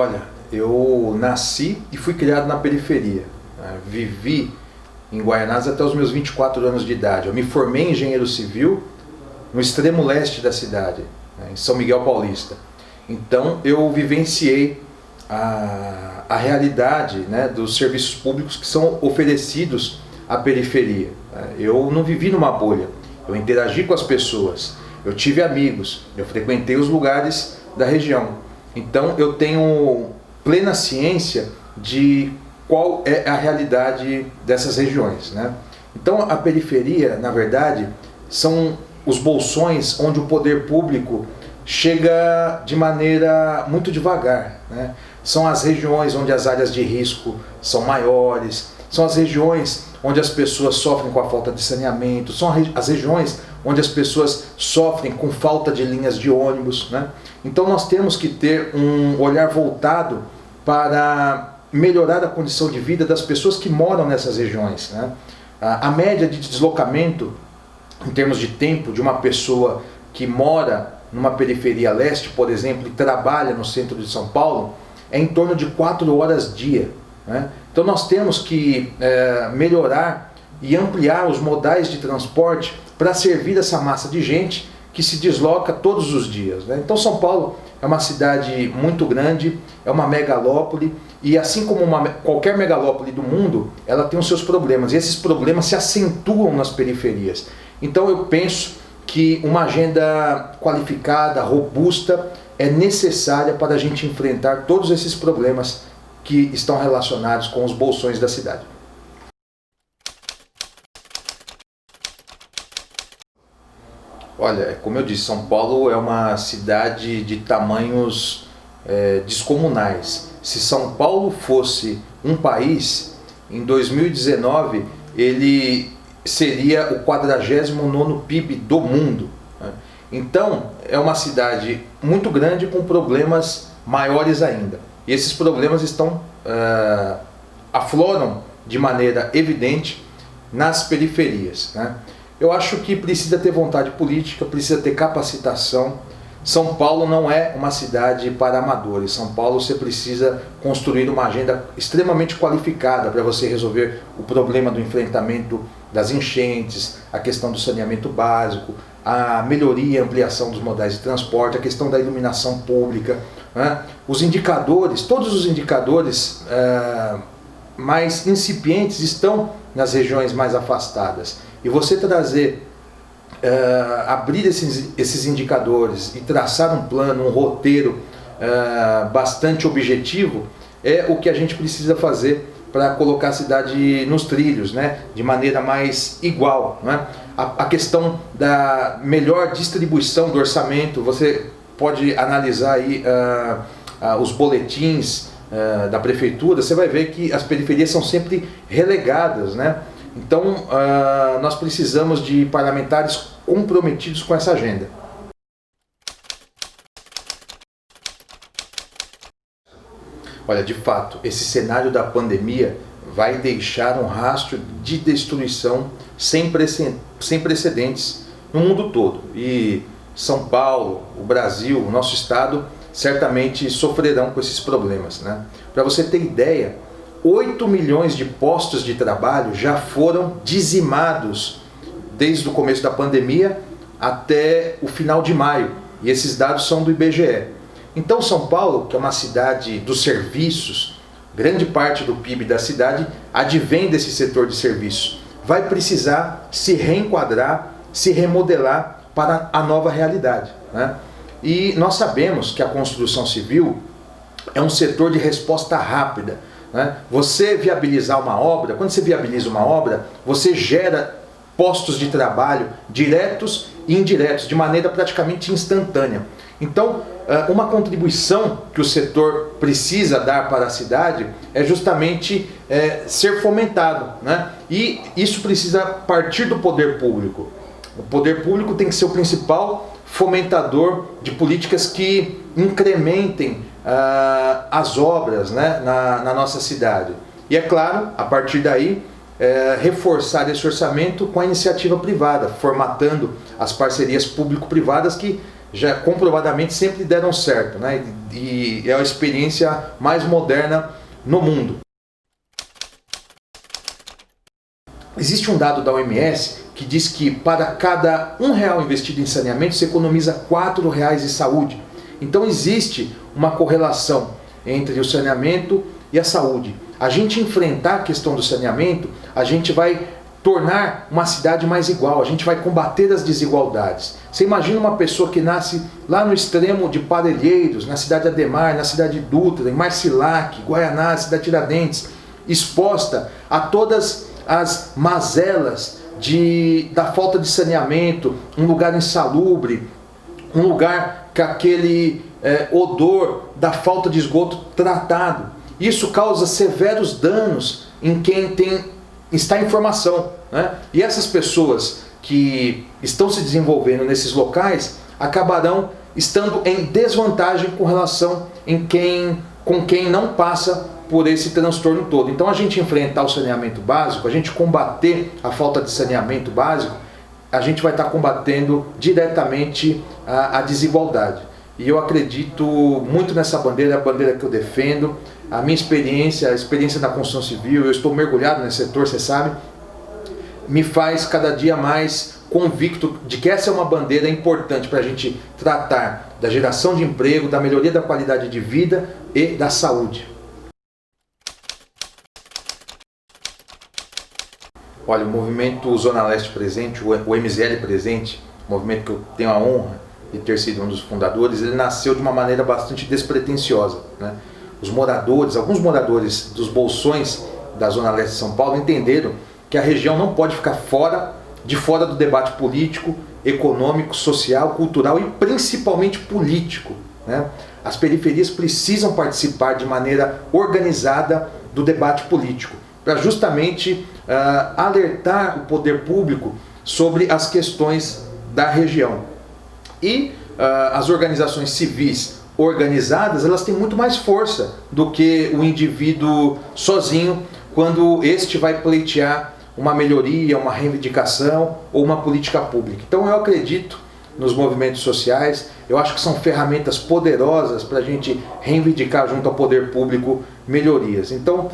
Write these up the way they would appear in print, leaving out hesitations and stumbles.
Olha, eu nasci e fui criado na periferia. Vivi em Guaianazes até os meus 24 anos de idade. Eu me formei em engenheiro civil no extremo leste da cidade, em São Miguel Paulista. Então eu vivenciei a realidade, dos serviços públicos que são oferecidos à periferia. Eu não vivi numa bolha, eu interagi com as pessoas, eu tive amigos, eu frequentei os lugares da região. Então eu tenho plena ciência de qual é a realidade dessas regiões, Então a periferia, na verdade, são os bolsões onde o poder público chega de maneira muito devagar, São as regiões onde as áreas de risco são maiores, são as regiões onde as pessoas sofrem com a falta de saneamento, são as regiões onde as pessoas sofrem com falta de linhas de ônibus, Então nós temos que ter um olhar voltado para melhorar a condição de vida das pessoas que moram nessas regiões, A média de deslocamento, em termos de tempo, de uma pessoa que mora numa periferia leste, por exemplo, e trabalha no centro de São Paulo, é em torno de 4 horas dia. Então nós temos que melhorar e ampliar os modais de transporte para servir essa massa de gente que se desloca todos os dias. Então São Paulo é uma cidade muito grande, é uma megalópole, e assim como qualquer megalópole do mundo, ela tem os seus problemas, e esses problemas se acentuam nas periferias. Então eu penso que uma agenda qualificada, robusta, é necessária para a gente enfrentar todos esses problemas que estão relacionados com os bolsões da cidade. Olha, como eu disse, São Paulo é uma cidade de tamanhos descomunais. Se São Paulo fosse um país, em 2019 ele seria o 49º PIB do mundo. Então é uma cidade muito grande com problemas maiores ainda. E esses problemas afloram de maneira evidente nas periferias. Eu acho que precisa ter vontade política, precisa ter capacitação. São Paulo não é uma cidade para amadores. São Paulo você precisa construir uma agenda extremamente qualificada para você resolver o problema do enfrentamento das enchentes, a questão do saneamento básico, a melhoria e ampliação dos modais de transporte, a questão da iluminação pública, Os indicadores, todos os indicadores mais incipientes estão nas regiões mais afastadas. E você abrir esses indicadores e traçar um plano, um roteiro bastante objetivo, é o que a gente precisa fazer para colocar a cidade nos trilhos, de maneira mais igual. A questão da melhor distribuição do orçamento, você pode analisar aí os boletins da prefeitura, você vai ver que as periferias são sempre relegadas, Então nós precisamos de parlamentares comprometidos com essa agenda. Olha, de fato, esse cenário da pandemia vai deixar um rastro de destruição sem precedentes no mundo todo. E São Paulo, o Brasil, o nosso estado, certamente sofrerão com esses problemas. Para você ter ideia, 8 milhões de postos de trabalho já foram dizimados desde o começo da pandemia até o final de maio. E esses dados são do IBGE. Então São Paulo, que é uma cidade dos serviços, grande parte do PIB da cidade advém desse setor de serviços, vai precisar se reenquadrar, se remodelar para a nova realidade. E nós sabemos que a construção civil é um setor de resposta rápida. Você viabilizar uma obra, quando você viabiliza uma obra, você gera postos de trabalho diretos e indiretos, de maneira praticamente instantânea. Então, uma contribuição que o setor precisa dar para a cidade é justamente ser fomentado. E isso precisa partir do poder público. O poder público tem que ser o principal fomentador de políticas que incrementem as obras na nossa cidade. E é claro, a partir daí, reforçar esse orçamento com a iniciativa privada, formatando as parcerias público-privadas que já comprovadamente sempre deram certo, né? E é a experiência mais moderna no mundo. Existe um dado da OMS que diz que para cada R$1 investido em saneamento, você economiza R$4 em saúde. Então existe uma correlação entre o saneamento e a saúde. A gente enfrentar a questão do saneamento, a gente vai tornar uma cidade mais igual, a gente vai combater as desigualdades. Você imagina uma pessoa que nasce lá no extremo de Parelheiros, na cidade Ademar, na cidade Dutra, em Marcilac, Guaianazes, cidade Tiradentes, exposta a todas as mazelas da falta de saneamento, um lugar insalubre, um lugar com aquele odor da falta de esgoto tratado. Isso causa severos danos em quem está em formação, né? E essas pessoas que estão se desenvolvendo nesses locais acabarão estando em desvantagem com relação com quem não passa por esse transtorno todo. Então a gente enfrentar o saneamento básico, a gente combater a falta de saneamento básico, a gente vai estar combatendo diretamente a desigualdade. E eu acredito muito nessa bandeira, a bandeira que eu defendo, a minha experiência, a experiência da construção civil, eu estou mergulhado nesse setor, você sabe, me faz cada dia mais convicto de que essa é uma bandeira importante para a gente tratar da geração de emprego, da melhoria da qualidade de vida e da saúde. Olha, o movimento Zona Leste Presente, o MZL Presente, movimento que eu tenho a honra de ter sido um dos fundadores, ele nasceu de uma maneira bastante despretensiosa, né? Alguns moradores dos bolsões da Zona Leste de São Paulo entenderam que a região não pode ficar de fora do debate político, econômico, social, cultural e principalmente político, né? As periferias precisam participar de maneira organizada do debate político, para justamente alertar o poder público sobre as questões da região. E as organizações civis organizadas, elas têm muito mais força do que o indivíduo sozinho, quando este vai pleitear uma melhoria, uma reivindicação ou uma política pública. Então eu acredito nos movimentos sociais, eu acho que são ferramentas poderosas para a gente reivindicar junto ao poder público melhorias. Então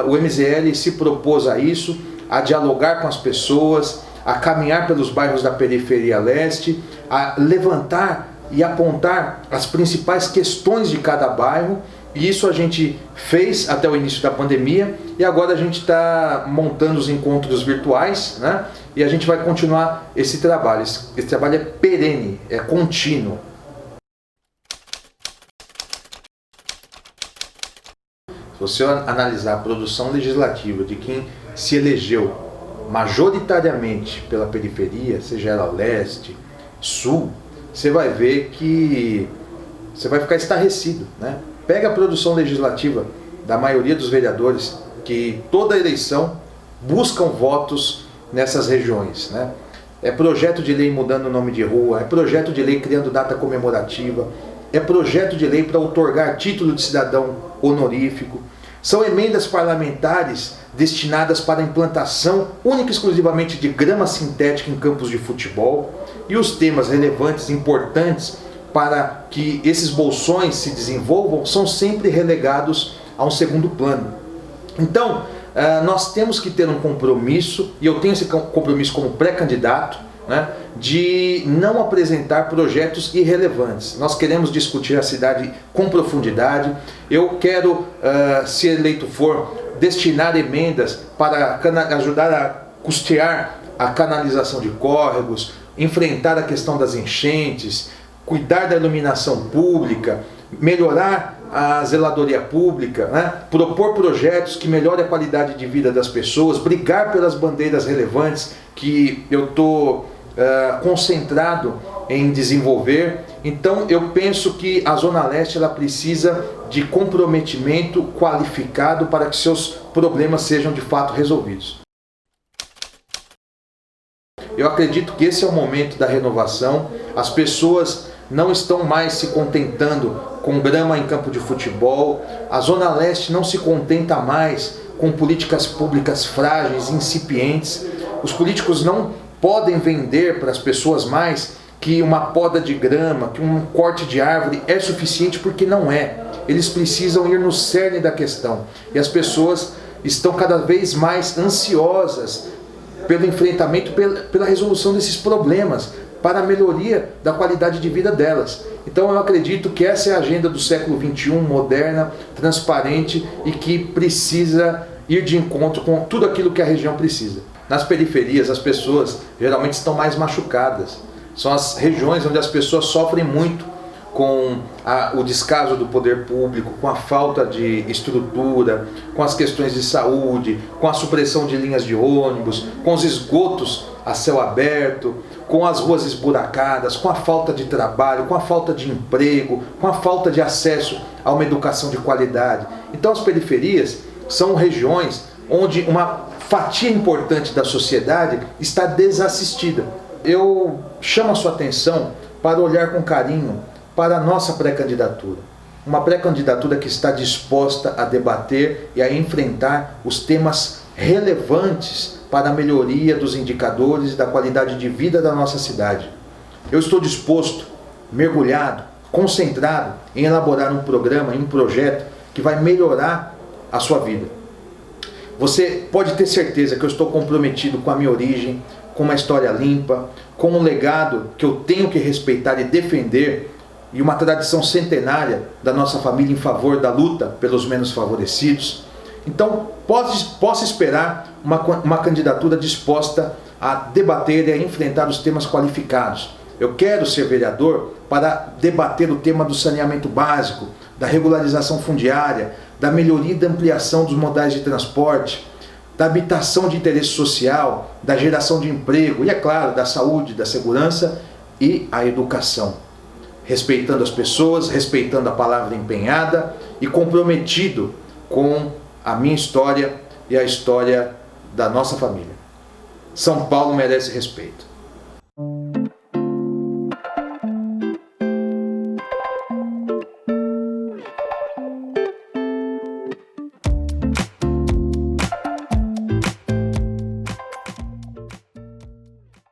o MZL se propôs a isso, a dialogar com as pessoas, a caminhar pelos bairros da periferia leste, a levantar e apontar as principais questões de cada bairro, e isso a gente fez até o início da pandemia, e agora a gente está montando os encontros virtuais, né? E a gente vai continuar esse trabalho. Esse trabalho é perene, é contínuo. Se você analisar a produção legislativa de quem se elegeu majoritariamente pela periferia, seja ela leste, sul, você vai ver que você vai ficar estarrecido, né? Pega a produção legislativa da maioria dos vereadores, que toda eleição buscam votos nessas regiões, né? É projeto de lei mudando o nome de rua, é projeto de lei criando data comemorativa, é projeto de lei para outorgar título de cidadão honorífico, são emendas parlamentares destinadas para a implantação única e exclusivamente de grama sintética em campos de futebol, e os temas relevantes, importantes para que esses bolsões se desenvolvam, são sempre relegados a um segundo plano. Então, nós temos que ter um compromisso, e eu tenho esse compromisso como pré-candidato, né, de não apresentar projetos irrelevantes. Nós queremos discutir a cidade com profundidade. Eu quero, se eleito for, destinar emendas para ajudar a custear a canalização de córregos, enfrentar a questão das enchentes, cuidar da iluminação pública, melhorar a zeladoria pública, né? Propor projetos que melhorem a qualidade de vida das pessoas, brigar pelas bandeiras relevantes que eu estou concentrado em desenvolver. Então eu penso que a Zona Leste ela precisa de comprometimento qualificado para que seus problemas sejam de fato resolvidos. Eu acredito que esse é o momento da renovação. As pessoas não estão mais se contentando com grama em campo de futebol. A Zona Leste não se contenta mais com políticas públicas frágeis, incipientes. Os políticos não podem vender para as pessoas mais que uma poda de grama, que um corte de árvore é suficiente, porque não é. Eles precisam ir no cerne da questão. E as pessoas estão cada vez mais ansiosas pelo enfrentamento, pela resolução desses problemas, para a melhoria da qualidade de vida delas. Então eu acredito que essa é a agenda do século XXI, moderna, transparente e que precisa ir de encontro com tudo aquilo que a região precisa. Nas periferias, as pessoas geralmente estão mais machucadas. São as regiões onde as pessoas sofrem muito com o descaso do poder público, com a falta de estrutura, com as questões de saúde, com a supressão de linhas de ônibus, com os esgotos a céu aberto, com as ruas esburacadas, com a falta de trabalho, com a falta de emprego, com a falta de acesso a uma educação de qualidade. Então as periferias são regiões onde uma fatia importante da sociedade está desassistida. Eu chamo a sua atenção para olhar com carinho para a nossa pré-candidatura. Uma pré-candidatura que está disposta a debater e a enfrentar os temas relevantes para a melhoria dos indicadores e da qualidade de vida da nossa cidade. Eu estou disposto, mergulhado, concentrado em elaborar um programa, um projeto que vai melhorar a sua vida. Você pode ter certeza que eu estou comprometido com a minha origem, com uma história limpa, com um legado que eu tenho que respeitar e defender, e uma tradição centenária da nossa família em favor da luta pelos menos favorecidos. Então, possa esperar uma candidatura disposta a debater e a enfrentar os temas qualificados. Eu quero ser vereador para debater o tema do saneamento básico, da regularização fundiária, da melhoria e da ampliação dos modais de transporte, da habitação de interesse social, da geração de emprego e, é claro, da saúde, da segurança e a educação. Respeitando as pessoas, respeitando a palavra empenhada e comprometido com a minha história e a história da nossa família. São Paulo merece respeito.